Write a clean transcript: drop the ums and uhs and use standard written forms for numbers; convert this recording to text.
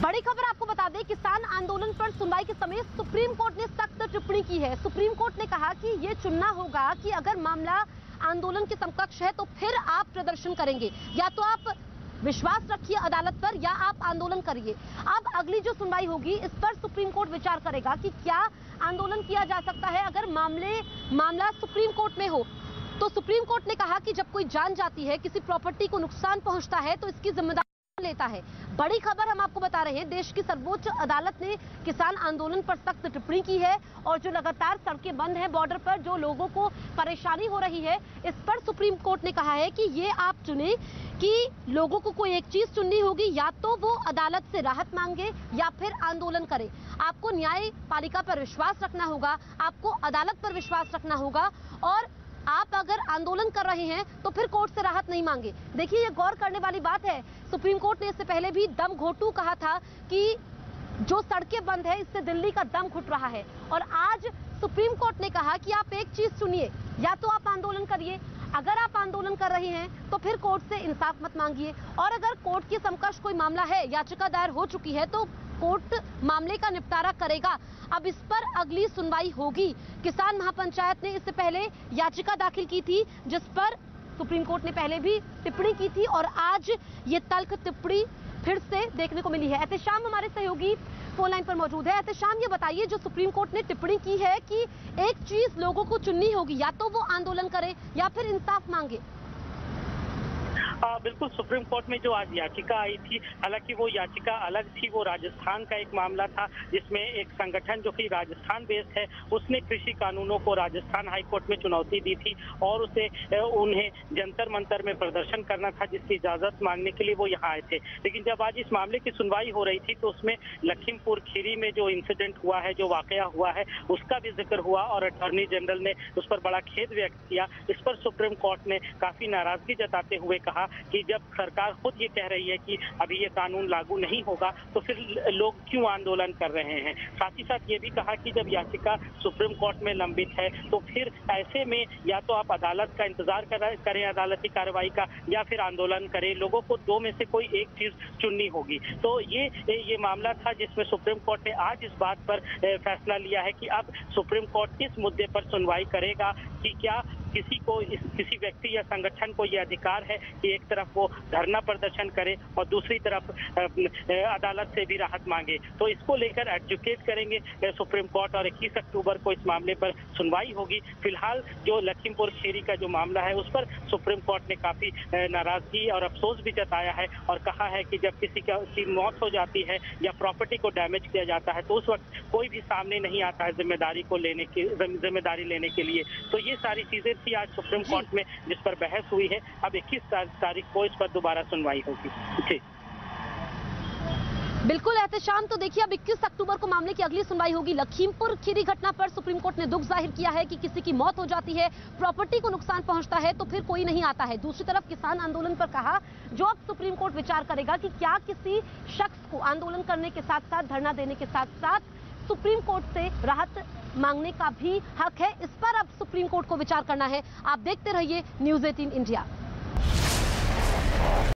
बड़ी खबर आपको बता दें, किसान आंदोलन पर सुनवाई के समय सुप्रीम कोर्ट ने सख्त टिप्पणी की है। सुप्रीम कोर्ट ने कहा कि ये चुनना होगा कि अगर मामला आंदोलन के समकक्ष है तो फिर आप प्रदर्शन करेंगे, या तो आप विश्वास रखिए अदालत पर या आप आंदोलन करिए। अब अगली जो सुनवाई होगी इस पर सुप्रीम कोर्ट विचार करेगा कि क्या आंदोलन किया जा सकता है अगर मामला सुप्रीम कोर्ट में हो। तो सुप्रीम कोर्ट ने कहा कि जब कोई जान जाती है, किसी प्रॉपर्टी को नुकसान पहुंचता है तो इसकी जिम्मेदारी लेता है। बड़ी खबर हम आपको बता रहे हैं, देश की सर्वोच्च अदालत ने किसान आंदोलन पर सख्त टिप्पणी की है और जो लगातार सड़कें बंद हैं बॉर्डर पर, जो लोगों को परेशानी हो रही है, इस पर सुप्रीम कोर्ट ने कहा है कि ये आप चुने कि लोगों को कोई एक चीज चुननी होगी, या तो वो अदालत से राहत मांगे या फिर आंदोलन करे। आपको न्यायपालिका पर विश्वास रखना होगा, आपको अदालत पर विश्वास रखना होगा, और आप अगर आंदोलन कर रहे हैं तो फिर कोर्ट से राहत नहीं मांगे। देखिए, ये गौर करने वाली बात है। सुप्रीम कोर्ट ने इससे पहले भी दम घोटू कहा था कि जो सड़कें बंद है इससे दिल्ली का दम घुट रहा है, और आज सुप्रीम कोर्ट ने कहा कि आप एक चीज चुनिए, या तो आप आंदोलन करिए, अगर आप आंदोलन कर रहे हैं तो फिर कोर्ट से इंसाफ मत मांगिए, और अगर कोर्ट के समकक्ष कोई मामला है, याचिका दायर हो चुकी है, तो कोर्ट मामले का निपटारा करेगा। अब इस पर अगली सुनवाई होगी। किसान महापंचायत ने इससे पहले याचिका दाखिल की थी जिस पर सुप्रीम कोर्ट ने पहले भी टिप्पणी की थी, और आज ये तल्ख टिप्पणी फिर से देखने को मिली है। एहतेशाम हमारे सहयोगी फोन लाइन पर मौजूद है। एहतेशाम, ये बताइए, जो सुप्रीम कोर्ट ने टिप्पणी की है कि एक चीज लोगों को चुननी होगी, या तो वो आंदोलन करे या फिर इंसाफ मांगे। बिल्कुल, सुप्रीम कोर्ट में जो आज याचिका आई थी, हालांकि वो याचिका अलग थी। वो राजस्थान का एक मामला था जिसमें एक संगठन जो कि राजस्थान बेस्ड है, उसने कृषि कानूनों को राजस्थान हाई कोर्ट में चुनौती दी थी और उन्हें जंतर मंतर में प्रदर्शन करना था, जिसकी इजाजत मांगने के लिए वो यहाँ आए थे। लेकिन जब आज इस मामले की सुनवाई हो रही थी तो उसमें लखीमपुर खीरी में जो इंसिडेंट हुआ है, जो वाकया हुआ है, उसका भी जिक्र हुआ और अटॉर्नी जनरल ने उस पर बड़ा खेद व्यक्त किया। इस पर सुप्रीम कोर्ट ने काफी नाराजगी जताते हुए कहा कि जब सरकार खुद ये कह रही है कि अभी ये कानून लागू नहीं होगा तो फिर लोग क्यों आंदोलन कर रहे हैं। साथ ही साथ ये भी कहा कि जब याचिका सुप्रीम कोर्ट में लंबित है तो फिर ऐसे में या तो आप अदालत का इंतजार करें, अदालती कार्रवाई का, या फिर आंदोलन करें। लोगों को दो में से कोई एक चीज चुननी होगी। तो ये मामला था जिसमें सुप्रीम कोर्ट ने आज इस बात पर फैसला लिया है कि अब सुप्रीम कोर्ट इस मुद्दे पर सुनवाई करेगा कि क्या किसी व्यक्ति या संगठन को यह अधिकार है कि एक तरफ वो धरना प्रदर्शन करे और दूसरी तरफ अदालत से भी राहत मांगे। तो इसको लेकर एडवोकेट करेंगे सुप्रीम कोर्ट और 21 अक्टूबर को इस मामले पर सुनवाई होगी। फिलहाल जो लखीमपुर खीरी का जो मामला है उस पर सुप्रीम कोर्ट ने काफी नाराजगी और अफसोस भी जताया है और कहा है कि जब किसी की मौत हो जाती है या प्रॉपर्टी को डैमेज किया जाता है तो उस वक्त कोई भी सामने नहीं आता है जिम्मेदारी लेने के लिए। तो ये सारी चीजें थी आज सुप्रीम कोर्ट में जिस पर बहस हुई है। अब 21 तारीख को इस पर दोबारा सुनवाई होगी। जी बिल्कुल एहतेशाम, तो देखिए, अब 21 अक्टूबर को मामले की अगली सुनवाई होगी। लखीमपुर खीरी घटना पर सुप्रीम कोर्ट ने दुख जाहिर किया है कि किसी की मौत हो जाती है, प्रॉपर्टी को नुकसान पहुंचता है तो फिर कोई नहीं आता है। दूसरी तरफ किसान आंदोलन पर कहा, जो अब सुप्रीम कोर्ट विचार करेगा कि क्या किसी शख्स को आंदोलन करने के साथ साथ, धरना देने के साथ साथ सुप्रीम कोर्ट से राहत मांगने का भी हक है। इस पर अब सुप्रीम कोर्ट को विचार करना है। आप देखते रहिए न्यूज़ 18 इंडिया।